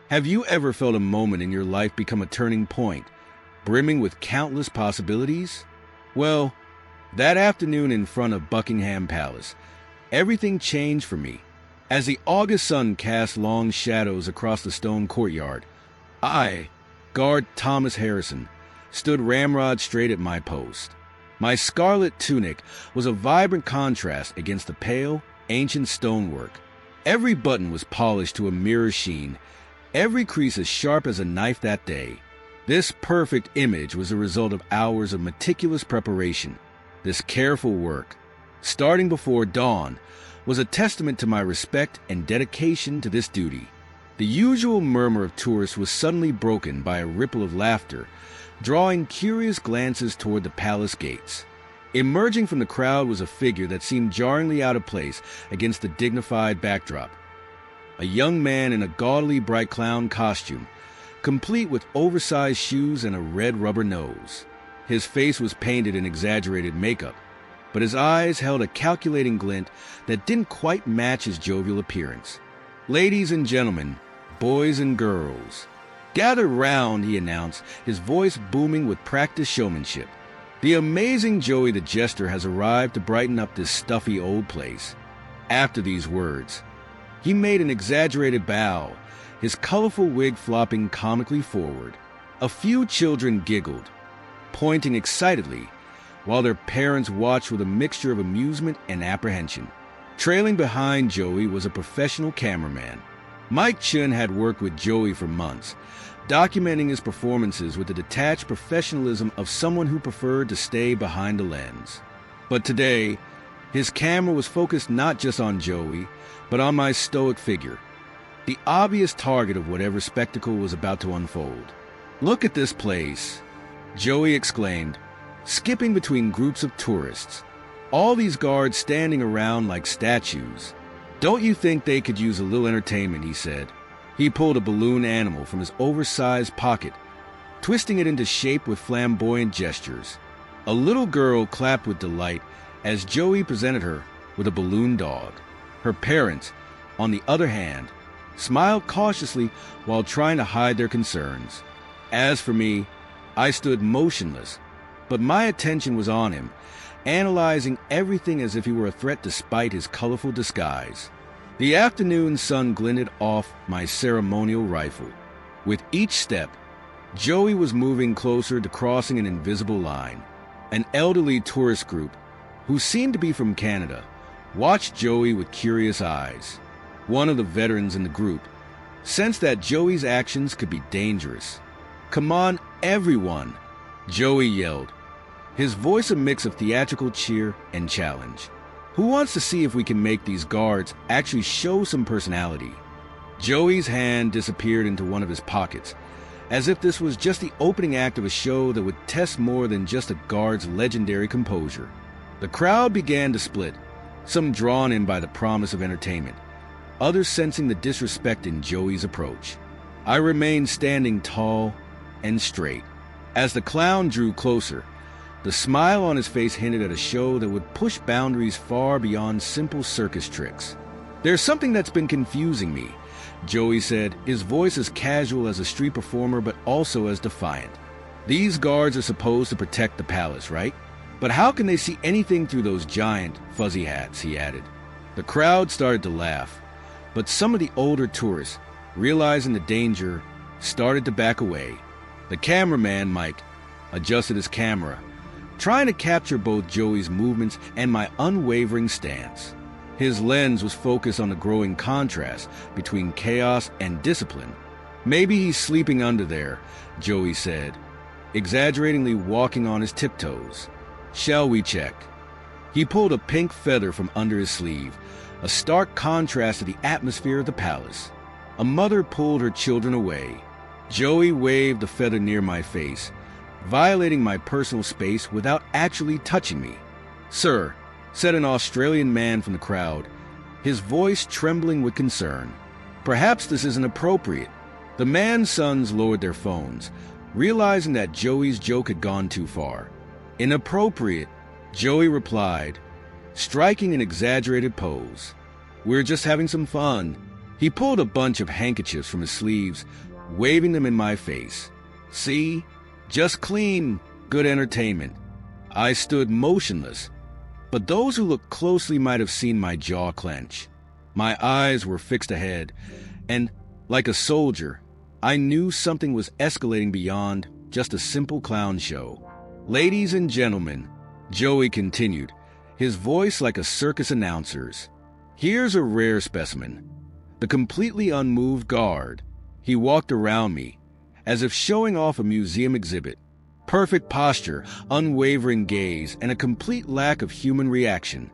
Have you ever felt a moment in your life become a turning point, brimming with countless possibilities? Well, that afternoon in front of Buckingham Palace, everything changed for me. As the August sun cast long shadows across the stone courtyard, I, guard Thomas Harrison, stood ramrod straight at my post. My scarlet tunic was a vibrant contrast against the pale, ancient stonework. Every button was polished to a mirror sheen, every crease as sharp as a knife that day. This perfect image was a result of hours of meticulous preparation. This careful work, starting before dawn, was a testament to my respect and dedication to this duty. The usual murmur of tourists was suddenly broken by a ripple of laughter, drawing curious glances toward the palace gates. Emerging from the crowd was a figure that seemed jarringly out of place against the dignified backdrop. A young man in a gaudily bright clown costume, complete with oversized shoes and a red rubber nose. His face was painted in exaggerated makeup, but his eyes held a calculating glint that didn't quite match his jovial appearance. "Ladies and gentlemen, boys and girls, gather round," he announced, his voice booming with practiced showmanship. "The amazing Joey the Jester has arrived to brighten up this stuffy old place." After these words, he made an exaggerated bow, his colorful wig flopping comically forward. A few children giggled, pointing excitedly, while their parents watched with a mixture of amusement and apprehension. Trailing behind Joey was a professional cameraman. Mike Chun had worked with Joey for months, documenting his performances with the detached professionalism of someone who preferred to stay behind the lens. But today, his camera was focused not just on Joey, but on my stoic figure, the obvious target of whatever spectacle was about to unfold. "Look at this place," Joey exclaimed, skipping between groups of tourists. All these guards standing around like statues. "Don't you think they could use a little entertainment?" he said. He pulled a balloon animal from his oversized pocket, twisting it into shape with flamboyant gestures. A little girl clapped with delight as Joey presented her with a balloon dog. Her parents, on the other hand, smiled cautiously while trying to hide their concerns. As for me, I stood motionless, but my attention was on him, analyzing everything as if he were a threat despite his colorful disguise. The afternoon sun glinted off my ceremonial rifle. With each step, Joey was moving closer to crossing an invisible line. An elderly tourist group, who seemed to be from Canada, watched Joey with curious eyes. One of the veterans in the group sensed that Joey's actions could be dangerous. "Come on, everyone," Joey yelled, his voice a mix of theatrical cheer and challenge. "Who wants to see if we can make these guards actually show some personality?" Joey's hand disappeared into one of his pockets, as if this was just the opening act of a show that would test more than just a guard's legendary composure. The crowd began to split, some drawn in by the promise of entertainment, others sensing the disrespect in Joey's approach. I remained standing tall and straight. As the clown drew closer, the smile on his face hinted at a show that would push boundaries far beyond simple circus tricks. "There's something that's been confusing me," Joey said, his voice as casual as a street performer but also as defiant. "These guards are supposed to protect the palace, right? But how can they see anything through those giant, fuzzy hats?" he added. The crowd started to laugh, but some of the older tourists, realizing the danger, started to back away. The cameraman, Mike, adjusted his camera, trying to capture both Joey's movements and my unwavering stance. His lens was focused on the growing contrast between chaos and discipline. "Maybe he's sleeping under there," Joey said, exaggeratingly walking on his tiptoes. "Shall we check?" He pulled a pink feather from under his sleeve, a stark contrast to the atmosphere of the palace. A mother pulled her children away. Joey waved the feather near my face, violating my personal space without actually touching me. "Sir," said an Australian man from the crowd, his voice trembling with concern, "perhaps this isn't appropriate." The man's sons lowered their phones, realizing that Joey's joke had gone too far. "Inappropriate," Joey replied, striking an exaggerated pose. "We're just having some fun." He pulled a bunch of handkerchiefs from his sleeves, waving them in my face. See? Just clean, good entertainment. I stood motionless, but those who looked closely might have seen my jaw clench. My eyes were fixed ahead, and, like a soldier, I knew something was escalating beyond just a simple clown show. Ladies and gentlemen, Joey continued, his voice like a circus announcer's. Here's a rare specimen. The completely unmoved guard. He walked around me, as if showing off a museum exhibit. Perfect posture, unwavering gaze, and a complete lack of human reaction.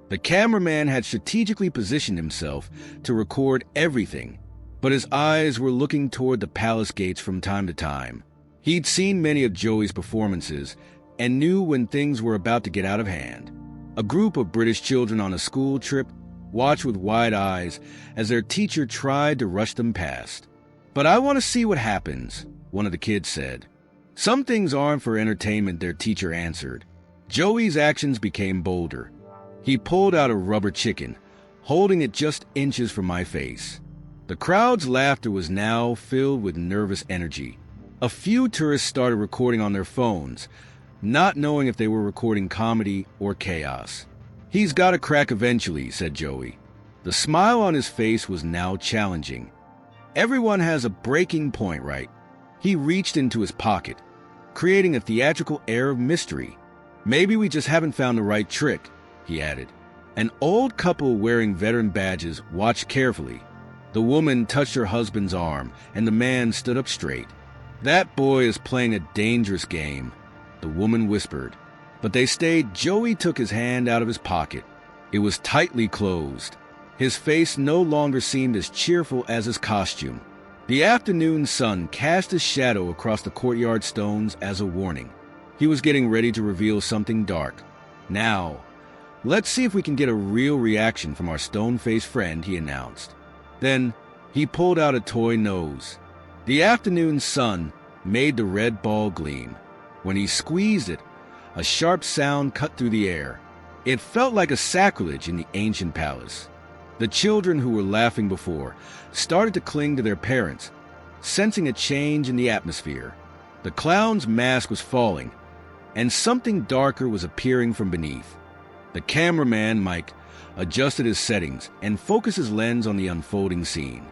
The cameraman had strategically positioned himself to record everything, but his eyes were looking toward the palace gates from time to time. He'd seen many of Joey's performances and knew when things were about to get out of hand. A group of British children on a school trip watched with wide eyes as their teacher tried to rush them past. "But I want to see what happens," one of the kids said. "Some things aren't for entertainment," their teacher answered. Joey's actions became bolder. He pulled out a rubber chicken, holding it just inches from my face. The crowd's laughter was now filled with nervous energy. A few tourists started recording on their phones, not knowing if they were recording comedy or chaos. "He's got to crack eventually," said Joey. The smile on his face was now challenging. "Everyone has a breaking point, right?" He reached into his pocket, creating a theatrical air of mystery. "Maybe we just haven't found the right trick," he added. An old couple wearing veteran badges watched carefully. The woman touched her husband's arm, and the man stood up straight. "That boy is playing a dangerous game," the woman whispered. But they stayed. Joey took his hand out of his pocket. It was tightly closed. His face no longer seemed as cheerful as his costume. The afternoon sun cast a shadow across the courtyard stones as a warning. He was getting ready to reveal something dark. "Now, let's see if we can get a real reaction from our stone-faced friend," he announced. Then he pulled out a toy nose. The afternoon sun made the red ball gleam. When he squeezed it, a sharp sound cut through the air. It felt like a sacrilege in the ancient palace. The children who were laughing before started to cling to their parents, sensing a change in the atmosphere. The clown's mask was falling, and something darker was appearing from beneath. The cameraman, Mike, adjusted his settings and focused his lens on the unfolding scene.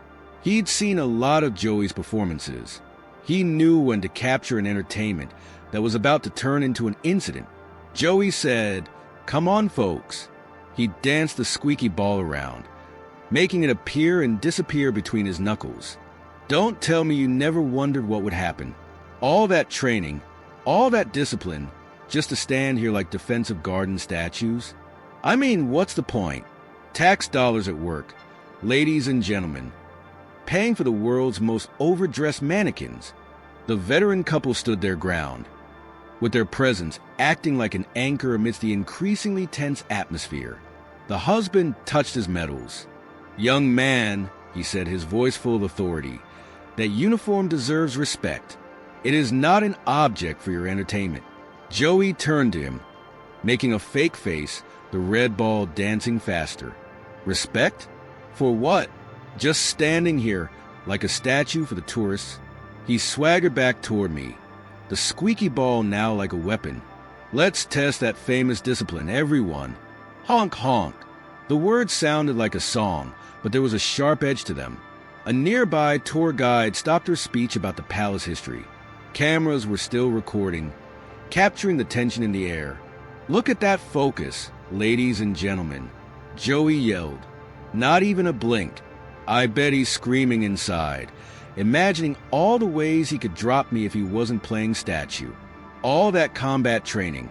He'd seen a lot of Joey's performances. He knew when to capture an entertainment that was about to turn into an incident. Joey said, "Come on, folks." He danced the squeaky ball around, making it appear and disappear between his knuckles. "Don't tell me you never wondered what would happen. All that training, all that discipline, just to stand here like defensive garden statues? I mean, what's the point? Tax dollars at work, ladies and gentlemen, paying for the world's most overdressed mannequins." The veteran couple stood their ground, with their presence acting like an anchor amidst the increasingly tense atmosphere. The husband touched his medals. "Young man," he said, his voice full of authority, "that uniform deserves respect. It is not an object for your entertainment." Joey turned to him, making a fake face, the red ball dancing faster. "Respect? For what? Just standing here like a statue for the tourists." He swaggered back toward me, the squeaky ball now like a weapon. "Let's test that famous discipline, everyone. Honk, honk." The words sounded like a song, but there was a sharp edge to them. A nearby tour guide stopped her speech about the palace history. Cameras were still recording, capturing the tension in the air. "Look at that focus, ladies and gentlemen," Joey yelled. Not even a blink. I bet he's screaming inside, imagining all the ways he could drop me if he wasn't playing statue. All that combat training,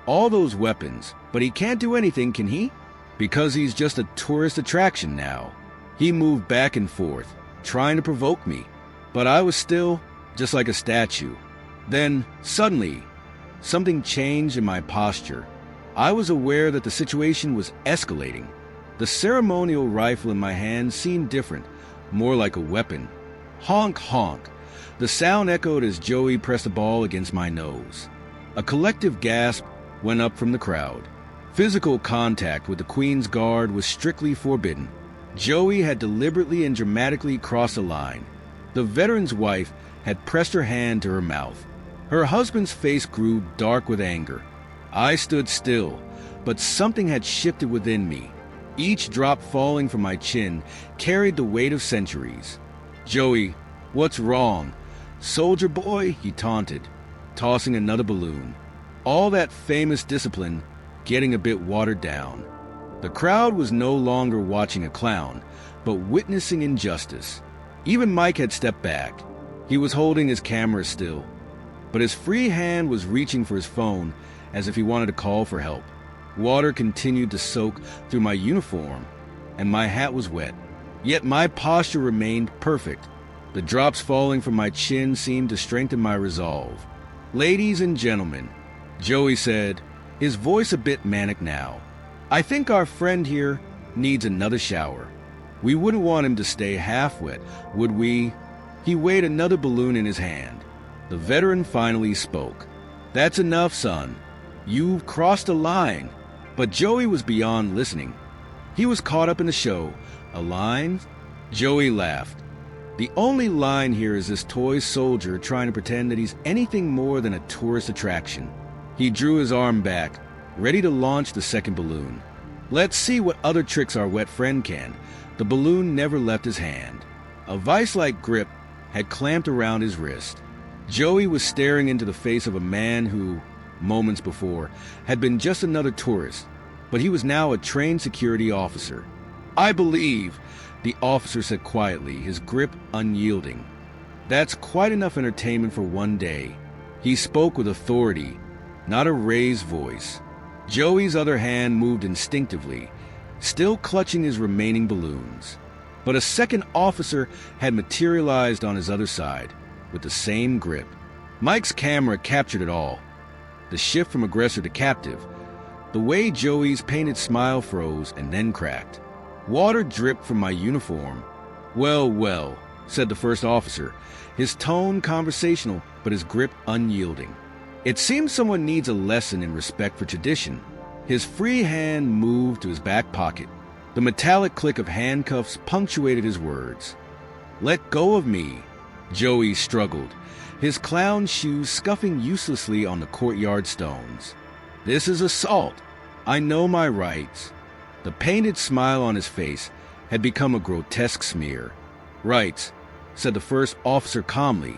all those weapons, but he can't do anything, can he? Because he's just a tourist attraction now. He moved back and forth, trying to provoke me, but I was still just like a statue. Then, suddenly, something changed in my posture. I was aware that the situation was escalating. The ceremonial rifle in my hand seemed different, more like a weapon. Honk, honk. The sound echoed as Joey pressed the ball against my nose. A collective gasp went up from the crowd. Physical contact with the Queen's Guard was strictly forbidden. Joey had deliberately and dramatically crossed a line. The veteran's wife had pressed her hand to her mouth. Her husband's face grew dark with anger. I stood still, but something had shifted within me. Each drop falling from my chin carried the weight of centuries. "Joey, what's wrong? Soldier boy," he taunted, tossing another balloon. All that famous discipline getting a bit watered down. The crowd was no longer watching a clown, but witnessing injustice. Even Mike had stepped back. He was holding his camera still, but his free hand was reaching for his phone as if he wanted to call for help. Water continued to soak through my uniform, and my hat was wet. Yet my posture remained perfect. The drops falling from my chin seemed to strengthen my resolve. "Ladies and gentlemen," Joey said, his voice a bit manic now, "I think our friend here needs another shower. We wouldn't want him to stay half wet, would we?" He weighed another balloon in his hand. The veteran finally spoke. "That's enough, son. You've crossed a line." But Joey was beyond listening. He was caught up in the show. "A line?" Joey laughed. "The only line here is this toy soldier trying to pretend that he's anything more than a tourist attraction." He drew his arm back, ready to launch the second balloon. "Let's see what other tricks our wet friend can." The balloon never left his hand. A vice-like grip had clamped around his wrist. Joey was staring into the face of a man who, moments before, had been just another tourist, but he was now a trained security officer. "I believe," the officer said quietly, his grip unyielding. "That's quite enough entertainment for one day." He spoke with authority, not a raised voice. Joey's other hand moved instinctively, still clutching his remaining balloons. But a second officer had materialized on his other side, with the same grip. Mike's camera captured it all. The shift from aggressor to captive. The way Joey's painted smile froze and then cracked. Water dripped from my uniform. "Well, well," said the first officer, his tone conversational but his grip unyielding. "It seems someone needs a lesson in respect for tradition." His free hand moved to his back pocket. The metallic click of handcuffs punctuated his words. "Let go of me." Joey struggled, his clown shoes scuffing uselessly on the courtyard stones. "This is assault. I know my rights." The painted smile on his face had become a grotesque smear. "Rights," said the first officer calmly,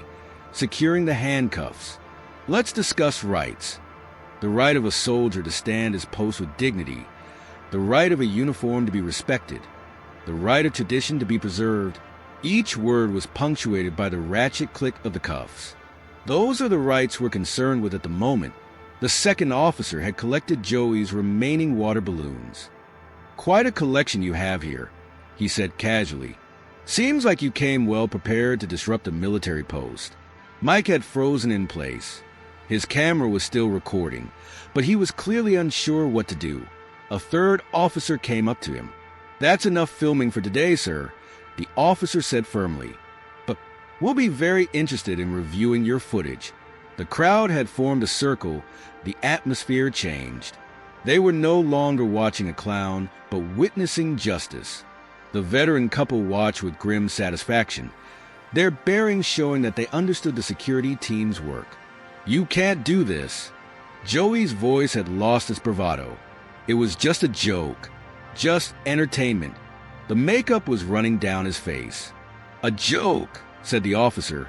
securing the handcuffs. "Let's discuss rights. The right of a soldier to stand his post with dignity. The right of a uniform to be respected. The right of tradition to be preserved." Each word was punctuated by the ratchet click of the cuffs. Those are the rights we're concerned with at the moment. The second officer had collected Joey's remaining water balloons. "Quite a collection you have here," he said casually. "Seems like you came well prepared to disrupt a military post." Mike had frozen in place. His camera was still recording, but he was clearly unsure what to do. A third officer came up to him. "That's enough filming for today, sir," the officer said firmly. "But we'll be very interested in reviewing your footage." The crowd had formed a circle. The atmosphere changed. They were no longer watching a clown, but witnessing justice. The veteran couple watched with grim satisfaction, their bearings showing that they understood the security team's work. "You can't do this." Joey's voice had lost its bravado. It was just a joke, just entertainment. The makeup was running down his face. "A joke," said the officer,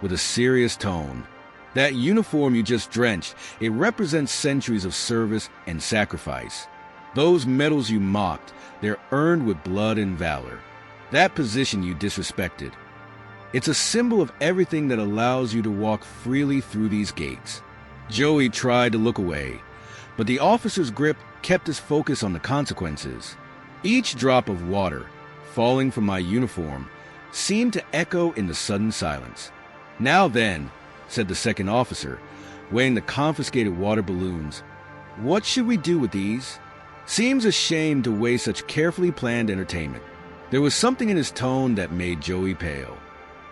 with a serious tone. "That uniform you just drenched, it represents centuries of service and sacrifice. Those medals you mocked, they're earned with blood and valor. That position you disrespected, it's a symbol of everything that allows you to walk freely through these gates." Joey tried to look away, but the officer's grip kept his focus on the consequences. Each drop of water, falling from my uniform, seemed to echo in the sudden silence. "Now then," said the second officer, weighing the confiscated water balloons, "what should we do with these? Seems a shame to waste such carefully planned entertainment." There was something in his tone that made Joey pale.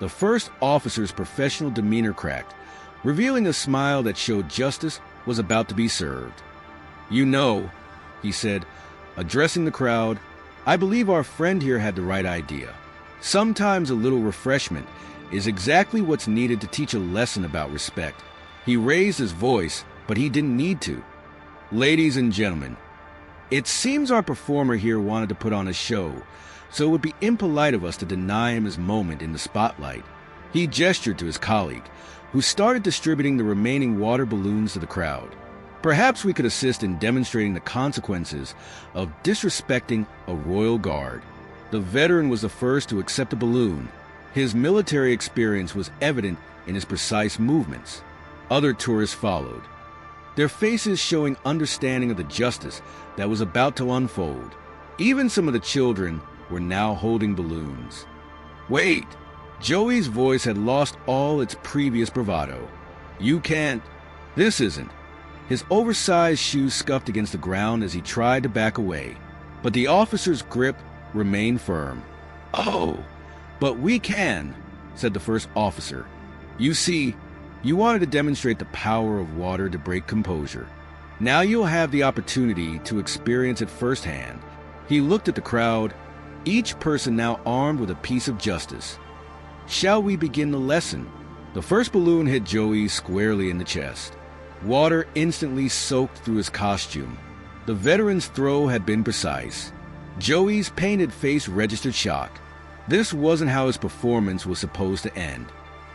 The first officer's professional demeanor cracked, revealing a smile that showed justice was about to be served. "You know," he said, addressing the crowd, I believe our friend here had the right idea. Sometimes a little refreshment is exactly what's needed to teach a lesson about respect. He raised his voice, but he didn't need to. Ladies and gentlemen, it seems our performer here wanted to put on a show, so it would be impolite of us to deny him his moment in the spotlight. He gestured to his colleague, who started distributing the remaining water balloons to the crowd. Perhaps we could assist in demonstrating the consequences of disrespecting a royal guard. The veteran was the first to accept a balloon. His military experience was evident in his precise movements. Other tourists followed, their faces showing understanding of the justice that was about to unfold. Even some of the children were now holding balloons. Wait! Joey's voice had lost all its previous bravado. You can't. This isn't. His oversized shoes scuffed against the ground as he tried to back away, but the officer's grip remained firm. Oh, but we can, said the first officer. You see, you wanted to demonstrate the power of water to break composure. Now you'll have the opportunity to experience it firsthand. He looked at the crowd, each person now armed with a piece of justice. Shall we begin the lesson? The first balloon hit Joey squarely in the chest. Water instantly soaked through his costume. The veteran's throw had been precise. Joey's painted face registered shock. This wasn't how his performance was supposed to end.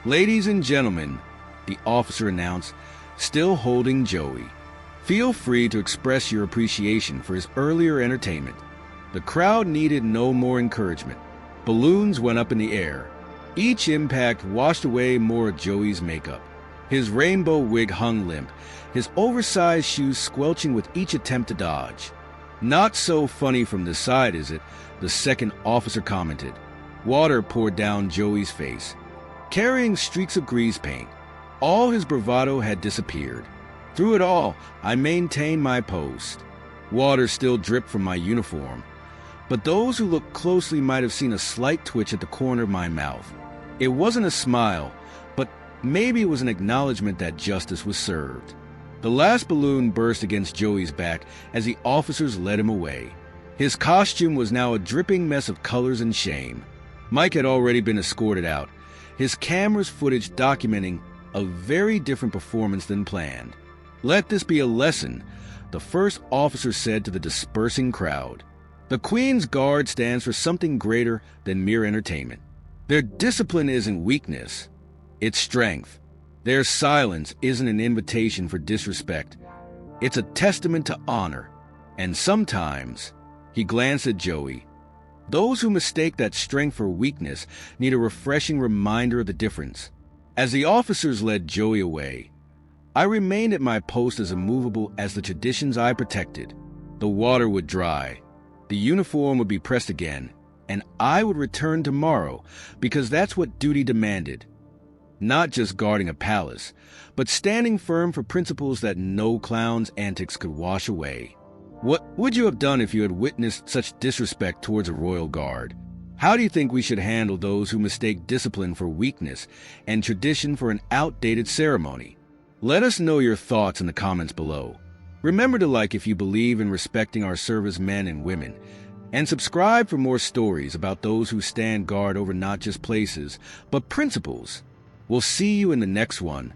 Ladies and gentlemen, the officer announced, still holding Joey. Feel free to express your appreciation for his earlier entertainment. The crowd needed no more encouragement. Balloons went up in the air. Each impact washed away more of Joey's makeup. His rainbow wig hung limp, his oversized shoes squelching with each attempt to dodge. Not so funny from this side, is it? The second officer commented. Water poured down Joey's face, carrying streaks of grease paint. All his bravado had disappeared. Through it all, I maintained my post. Water still dripped from my uniform, but those who looked closely might have seen a slight twitch at the corner of my mouth. It wasn't a smile, but maybe it was an acknowledgement that justice was served. The last balloon burst against Joey's back as the officers led him away. His costume was now a dripping mess of colors and shame. Mike had already been escorted out, his camera's footage documenting a very different performance than planned. Let this be a lesson, the first officer said to the dispersing crowd. The Queen's Guard stands for something greater than mere entertainment. Their discipline isn't weakness, it's strength. Their silence isn't an invitation for disrespect. It's a testament to honor. And sometimes, he glanced at Joey, those who mistake that strength for weakness need a refreshing reminder of the difference. As the officers led Joey away, I remained at my post as immovable as the traditions I protected. The water would dry, the uniform would be pressed again, and I would return tomorrow because that's what duty demanded. Not just guarding a palace, but standing firm for principles that no clown's antics could wash away. What would you have done if you had witnessed such disrespect towards a royal guard? How do you think we should handle those who mistake discipline for weakness and tradition for an outdated ceremony? Let us know your thoughts in the comments below. Remember to like if you believe in respecting our servicemen and women, and subscribe for more stories about those who stand guard over not just places, but principles. We'll see you in the next one.